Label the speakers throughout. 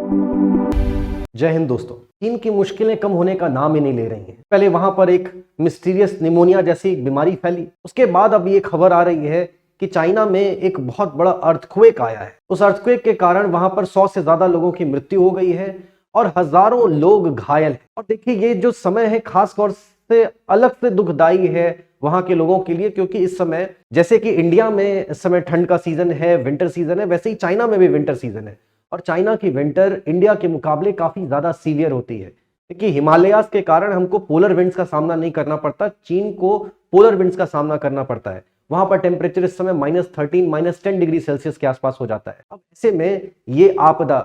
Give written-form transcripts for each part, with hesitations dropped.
Speaker 1: जय हिंद दोस्तों। चीन की मुश्किलें कम होने का नाम ही नहीं ले रही हैं। पहले वहां पर एक मिस्टीरियस निमोनिया जैसी एक बीमारी फैली, उसके बाद अब ये खबर आ रही है कि चाइना में एक बहुत बड़ा अर्थक्वेक आया है। उस अर्थक्वेक के कारण वहां पर 100 से ज्यादा लोगों की मृत्यु हो गई है और हजारों लोग घायल हैं। और देखिए, ये जो समय है खासतौर से अलग से दुखदाई है वहां के लोगों के लिए, क्योंकि इस समय जैसे कि इंडिया में इस समय ठंड का सीजन है, विंटर सीजन है, वैसे ही चाइना में भी विंटर सीजन है। और चाइना की विंटर इंडिया के मुकाबले काफी ज्यादा सीवियर होती है, क्योंकि हिमालयास के कारण हमको पोलर विंड्स का सामना नहीं करना पड़ता, चीन को पोलर विंड्स का सामना करना पड़ता है। वहां पर टेम्परेचर इस समय -13 -10 डिग्री सेल्सियस के आसपास हो जाता है। अब ऐसे में ये आपदा,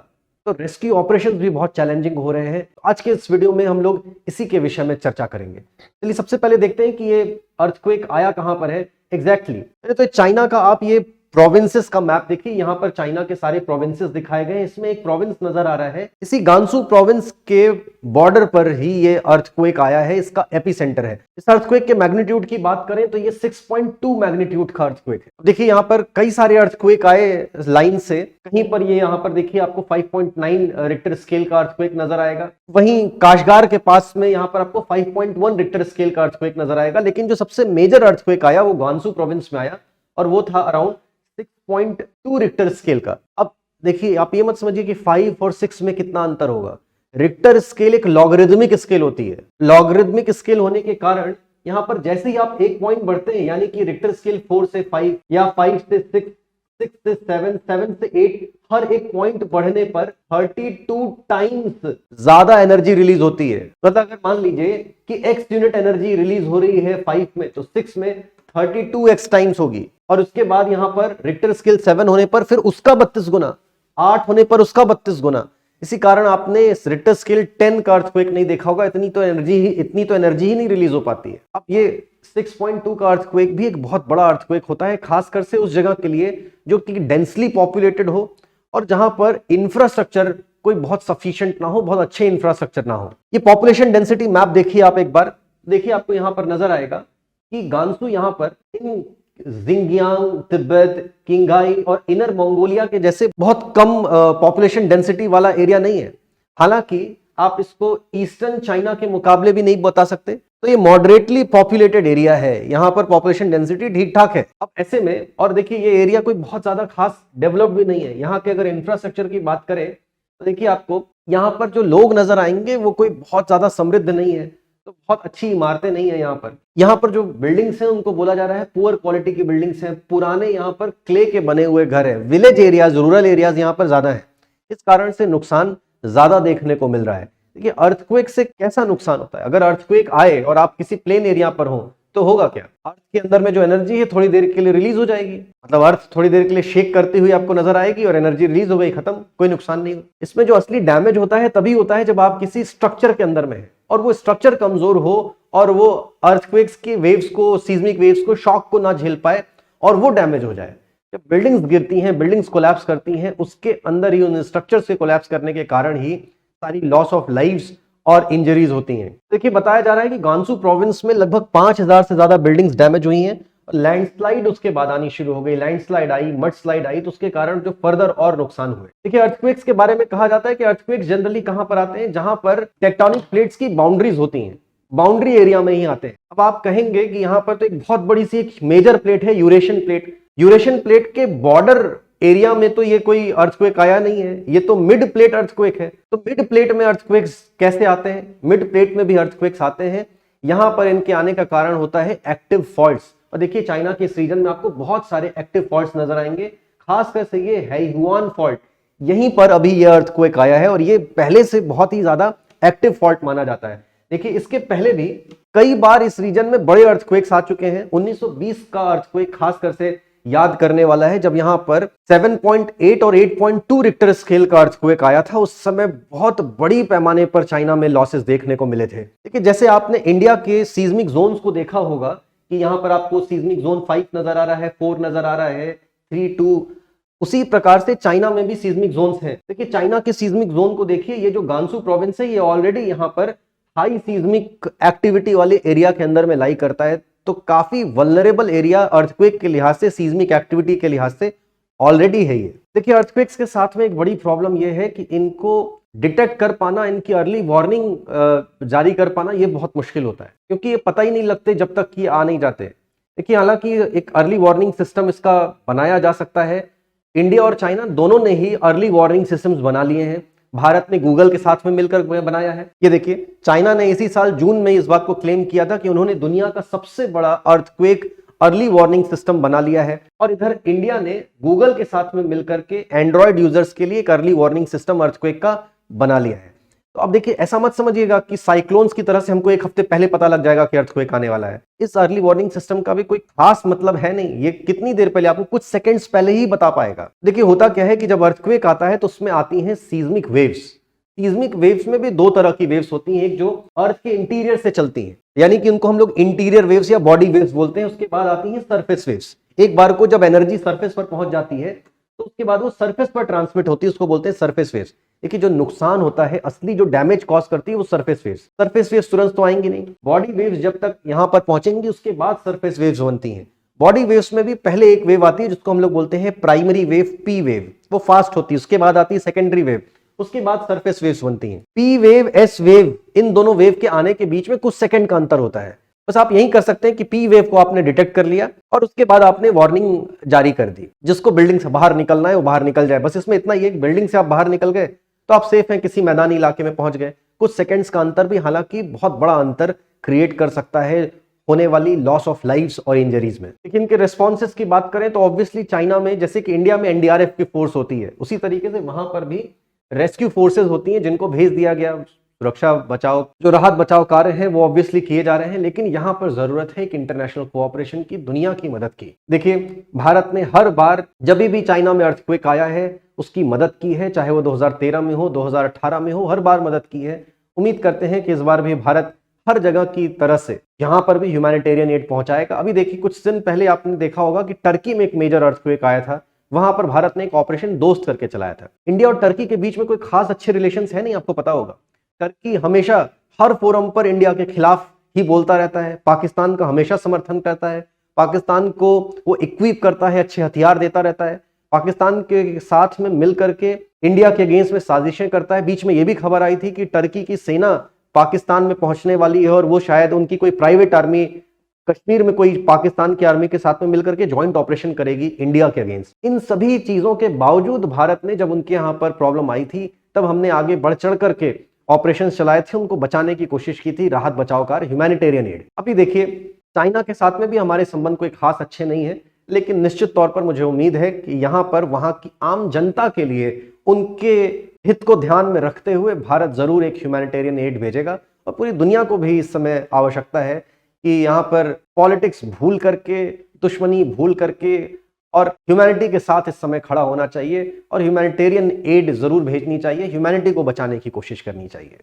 Speaker 1: तो रेस्क्यू ऑपरेशंस भी बहुत चैलेंजिंग हो रहे हैं। आज के इस वीडियो में हम लोग इसी के विषय में चर्चा करेंगे। चलिए सबसे पहले देखते हैं कि ये अर्थक्वेक आया कहां पर है एग्जैक्टली। तो चाइना का आप ये प्रोविंसेस का मैप देखिए, यहां पर चाइना के सारे प्रोविंसेस दिखाए गए हैं। इसमें एक प्रोविंस नजर आ रहा है, इसी गांसू प्रोविंस के बॉर्डर पर ही ये अर्थक्वेक आया है, इसका एपिसेंटर है। इस अर्थक्वेक के मैग्नीट्यूड की बात करें तो ये 6.2 मैग्नीट्यूड का अर्थक्वेक है। देखिए यहां पर कई सारे अर्थक्वेक आए लाइन से, कहीं पर ये यहां पर देखिए आपको 5.9 रिक्टर स्केल का अर्थक्वेक नजर आएगा। वहीं काशगार के पास में यहां पर आपको 5.1 रिक्टर स्केल का अर्थक्वेक नजर आएगा। लेकिन जो सबसे मेजर अर्थक्वेक आया वो गांसू प्रोविंस में आया और वो था अराउंड 6.2 रिक्टर स्केल का। अब देखिए, आप ये मत समझिए कि 5 और 6 में कितना अंतर होगा। रिक्टर स्केल एक लॉगरिदमिक स्केल होती है। लॉगरिदमिक स्केल होने के कारण यहां पर जैसे ही आप एक पॉइंट बढ़ते हैं, यानी कि रिक्टर स्केल 4 से 5 या 5 से 6, 6 से 7, 7 से 8, हर एक पॉइंट बढ़ने पर 32 टाइम्स ज्यादा एनर्जी रिलीज होती है। मतलब अगर मान लीजिए कि x यूनिट एनर्जी रिलीज हो रही है 5 में, तो 6 में 32x टाइम्स होगी। और उसके बाद यहां पर रिक्टर स्केल 7 होने पर फिर उसका 32 गुना, 8 होने पर उसका 32 गुना। इसी कारण आपने इस रिक्टर स्केल 10 का अर्थक्वेक नहीं देखा होगा। इतनी तो एनर्जी ही नहीं रिलीज हो पाती है। अब ये 6.2 का अर्थक्वेक भी एक बहुत बड़ा अर्थक्वेक होता है, खासकर से उस जगह के लिए जो कि डेंसली पॉपुलेटेड हो और जहां पर इंफ्रास्ट्रक्चर कोई बहुत सफिशिएंट ना हो, बहुत अच्छे इंफ्रास्ट्रक्चर ना हो। ये पॉपुलेशन डेंसिटी मैप देखिए आप एक बार, देखिए आपको यहां पर नजर आएगा कि गांसू यहां पर इन जिंगजियांग, तिब्बत, किंगाई और इनर मंगोलिया के जैसे बहुत कम पॉपुलेशन डेंसिटी वाला एरिया नहीं है। हालांकि आप इसको ईस्टर्न चाइना के मुकाबले भी नहीं बता सकते, तो ये मॉडरेटली पॉपुलेटेड एरिया है, यहां पर पॉपुलेशन डेंसिटी ठीक ठाक है। अब ऐसे में, और देखिए ये एरिया कोई बहुत ज्यादा खास डेवलप भी नहीं है। यहाँ के अगर इंफ्रास्ट्रक्चर की बात करें तो देखिए आपको यहाँ पर जो लोग नजर आएंगे वो कोई बहुत ज्यादा समृद्ध नहीं है, तो बहुत अच्छी इमारतें नहीं है। यहाँ पर जो बिल्डिंग्स हैं उनको बोला जा रहा है पुअर क्वालिटी की बिल्डिंग्स हैं। पुराने यहाँ पर क्ले के बने हुए घर हैं। विलेज एरियाज, रूरल एरियाज यहाँ पर ज्यादा है, इस कारण से नुकसान ज्यादा देखने को मिल रहा है। देखिए अर्थक्वेक से कैसा नुकसान होता है। अगर अर्थक्वेक आए और आप किसी प्लेन एरिया पर हो तो होगा क्या, अर्थ के अंदर में जो एनर्जी है थोड़ी देर के लिए रिलीज हो जाएगी। मतलब अर्थ थोड़ी देर के लिए शेक करती हुई आपको नजर आएगी और एनर्जी रिलीज हो गई, खत्म, कोई नुकसान नहीं। इसमें जो असली डैमेज होता है तभी होता है जब आप किसी स्ट्रक्चर के अंदर में है और वो स्ट्रक्चर कमजोर हो और वो अर्थक्वेक्स की वेव्स को, सीज्मिक वेव्स को, शॉक को ना झेल पाए और वो डैमेज हो जाए। जब बिल्डिंग्स गिरती हैं, बिल्डिंग्स कोलैप्स करती हैं, उसके अंदर ही उन स्ट्रक्चर से कोलैप्स करने के कारण ही सारी लॉस ऑफ लाइव्स और इंजरीज होती हैं। देखिए बताया जा रहा है कि गांसू प्रोविंस में लगभग 5000 से ज्यादा बिल्डिंग्स डैमेज हुई हैं। लैंडस्लाइड उसके बाद आनी शुरू हो गई, landslide I, mud slide I, तो उसके कारण जो फर्दर और नुकसान हुए। देखिए अर्थक्वेक्स के बारे में कहा जाता है कि अर्थक्वेक्स जनरली कहां पर आते हैं, जहां पर टेक्टोनिक प्लेट्स की बाउंड्रीज होती हैं, बाउंड्री एरिया में ही आते हैं। अब आप कहेंगे कि यहाँ पर तो एक बहुत बड़ी सी एक मेजर प्लेट है, यूरेशियन प्लेट। यूरेशियन प्लेट के बॉर्डर एरिया में तो ये कोई अर्थक्वेक आया नहीं है, ये तो मिड प्लेट अर्थक्वेक है। तो मिड प्लेट में अर्थक्वेक्स कैसे आते हैं? मिड प्लेट में भी अर्थक्वेक्स आते हैं। यहां पर इनके आने का कारण होता है एक्टिव फॉल्ट्स। और देखिए चाइना के इस रीजन में आपको बहुत सारे एक्टिव फॉल्ट्स नजर आएंगे, खासकर से ये हैयुआन फॉल्ट, यहीं पर अभी ये अर्थक्वेक आया है और ये पहले से बहुत ही ज्यादा एक्टिव फॉल्ट माना जाता है। देखिए इसके पहले भी कई बार इस रीजन में बड़े अर्थक्वेक्स आ चुके हैं। 1920 का अर्थक्वेक खासकर से याद करने वाला है, जब यहां पर 7.8 और 8.2 रिक्टर स्केल का अर्थक्वेक आया था। उस समय बहुत बड़ी पैमाने पर चाइना में लॉसेस देखने को मिले थे। देखिए जैसे आपने इंडिया के सीज्मिक जोन्स को देखा होगा कि यहां पर आपको सीज्मिक जोन 5 नजर आ रहा है, 4 नजर आ रहा है, 3, 2, उसी प्रकार से चाइना में भी सीज्मिक जोन्स हैं। देखिए चाइना के सीज्मिक जोन को देखिए, ये जो गांसू प्रोविंस है ये ऑलरेडी यहां पर हाई सीज्मिक एक्टिविटी वाले एरिया के अंदर में लाई करता है। तो काफी वल्नरेबल एरिया अर्थक्वेक के लिहाज से, सीज्मिक एक्टिविटी के लिहाज से ऑलरेडी है ये। देखिए अर्थक्वेक्स के साथ में एक बड़ी प्रॉब्लम ये है कि इनको डिटेक्ट कर पाना, इनकी अर्ली वार्निंग जारी कर पाना ये बहुत मुश्किल होता है, क्योंकि ये पता ही नहीं लगते जब तक कि आ नहीं जाते। देखिए हालांकि एक अर्ली वार्निंग सिस्टम इसका बनाया जा सकता है। इंडिया और चाइना दोनों ने ही अर्ली वार्निंग सिस्टम्स बना लिए हैं। भारत ने गूगल के साथ में मिलकर बनाया है। ये देखिए चाइना ने इसी साल जून में इस बात को क्लेम किया था कि उन्होंने दुनिया का सबसे बड़ा अर्थक्वेक अर्ली वार्निंग सिस्टम बना लिया है। और इधर इंडिया ने गूगल के साथ में मिलकर के एंड्रॉयड यूजर्स के लिए एक अर्ली वार्निंग सिस्टम अर्थक्वेक का बना लिया है। तो अब देखिए ऐसा मत समझिएगा कि साइक्लोन्स की तरह से हमको एक हफ्ते पहले पता लग जाएगा कि अर्थक्वेक आने वाला है। इस अर्ली वार्निंग सिस्टम का भी कोई खास मतलब है नहीं। ये कितनी देर पहले, आपको कुछ सेकंड्स पहले ही बता पाएगा। देखिए होता क्या है कि जब अर्थक्वेक आता है तो उसमें आती हैं सीज्मिक वेव्स। सीज्मिक वेव्स में भी दो तरह की वेव्स होती हैं, एक जो अर्थ के इंटीरियर से चलती हैं, यानी कि उनको हम लोग इंटीरियर वेव्स या बॉडी वेव्स बोलते हैं। उसके बाद आती हैं सरफेस वेव्स। एक बार को जब एनर्जी सरफेस पर पहुंच जाती है तो उसके बाद वो सरफेस पर ट्रांसमिट होती है, उसको बोलते हैं सरफेस वेव्स। देखिए जो नुकसान होता है, असली जो डैमेज कॉज करती है वो सरफेस वेव्स। सरफेस वेव्स तुरंत तो आएंगी नहीं, बॉडी वेव्स जब तक यहां पर पहुंचेंगी उसके बाद सरफेस वेव्स बनती हैं। बॉडी वेव्स में भी पहले एक वेव आती है जिसको हम लोग बोलते हैं प्राइमरी वेव, पी वेव, वो फास्ट होती है। उसके बाद आती है सेकेंडरी वेव, उसके बाद सरफेस वेव्स बनती हैं। पी वेव, एस वेव, इन दोनों वेव के आने के बीच में कुछ सेकंड का अंतर होता है। बस आप यही कर सकते हैं कि पी वेव को आपने डिटेक्ट कर लिया और उसके बाद आपने वार्निंग जारी कर दी। जिसको बिल्डिंग से बाहर निकलना है वो बाहर निकल जाए। बस इसमें इतना ही है कि बिल्डिंग से आप बाहर निकल गए तो आप सेफ हैं, किसी मैदानी इलाके में पहुंच गए। कुछ सेकंड्स का अंतर भी हालांकि बहुत बड़ा अंतर क्रिएट कर सकता है होने वाली लॉस ऑफ लाइव्स और इंजरीज में। लेकिन इनके रिस्पॉन्सेस की बात करें तो ऑब्वियसली चाइना में, जैसे कि इंडिया में एनडीआरएफ की फोर्स होती है, उसी तरीके से वहां पर भी रेस्क्यू फोर्सेज होती हैं जिनको भेज दिया गया। सुरक्षा बचाव, जो राहत बचाव कार्य हैं वो ऑब्वियसली किए जा रहे हैं, लेकिन यहां पर जरूरत है एक इंटरनेशनल कोऑपरेशन की, दुनिया की मदद की। देखिए भारत ने हर बार जब भी चाइना में अर्थक्वेक आया है उसकी मदद की है, चाहे वो 2013 में हो, 2018 में हो, हर बार मदद की है। उम्मीद करते हैं कि इस बार भी भारत हर जगह की तरह से यहां पर भी ह्यूमैनिटेरियन एड पहुंचाएगा। अभी देखिए कुछ दिन पहले आपने देखा होगा कि टर्की में एक मेजर अर्थक्वेक आया था, वहां पर भारत ने एक ऑपरेशन दोस्त करके चलाया था। इंडिया और टर्की के बीच में कोई खास अच्छे रिलेशंस है नहीं, आपको पता होगा। टर्की हमेशा हर फोरम पर इंडिया के खिलाफ ही बोलता रहता है, पाकिस्तान का हमेशा समर्थन करता है, पाकिस्तान को वो इक्विप करता है, अच्छे हथियार देता रहता है, पाकिस्तान के साथ में मिल करके इंडिया के अगेंस्ट में साजिशें करता है। बीच में ये भी खबर आई थी कि टर्की की सेना पाकिस्तान में पहुंचने वाली है और वो शायद उनकी कोई प्राइवेट आर्मी कश्मीर में कोई पाकिस्तान की आर्मी के साथ में मिलकर के ज्वाइंट ऑपरेशन करेगी इंडिया के अगेंस्ट। इन सभी चीजों के बावजूद भारत ने, जब उनके यहां पर प्रॉब्लम आई थी तब हमने आगे बढ़ चढ़ करके ऑपरेशन चलाए थे, उनको बचाने की कोशिश की थी, राहत बचाव कार्य, ह्यूमैनिटेरियन एड। अभी देखिए चाइना के साथ में भी हमारे संबंध कोई खास अच्छे नहीं है, लेकिन निश्चित तौर पर मुझे उम्मीद है कि यहां पर वहां की आम जनता के लिए उनके हित को ध्यान में रखते हुए भारत जरूर एक ह्यूमैनिटेरियन एड भेजेगा। और पूरी दुनिया को भी इस समय आवश्यकता है कि यहाँ पर पॉलिटिक्स भूल करके, दुश्मनी भूल करके और ह्यूमैनिटी के साथ इस समय खड़ा होना चाहिए और ह्यूमैनिटेरियन एड जरूर भेजनी चाहिए, ह्यूमैनिटी को बचाने की कोशिश करनी चाहिए।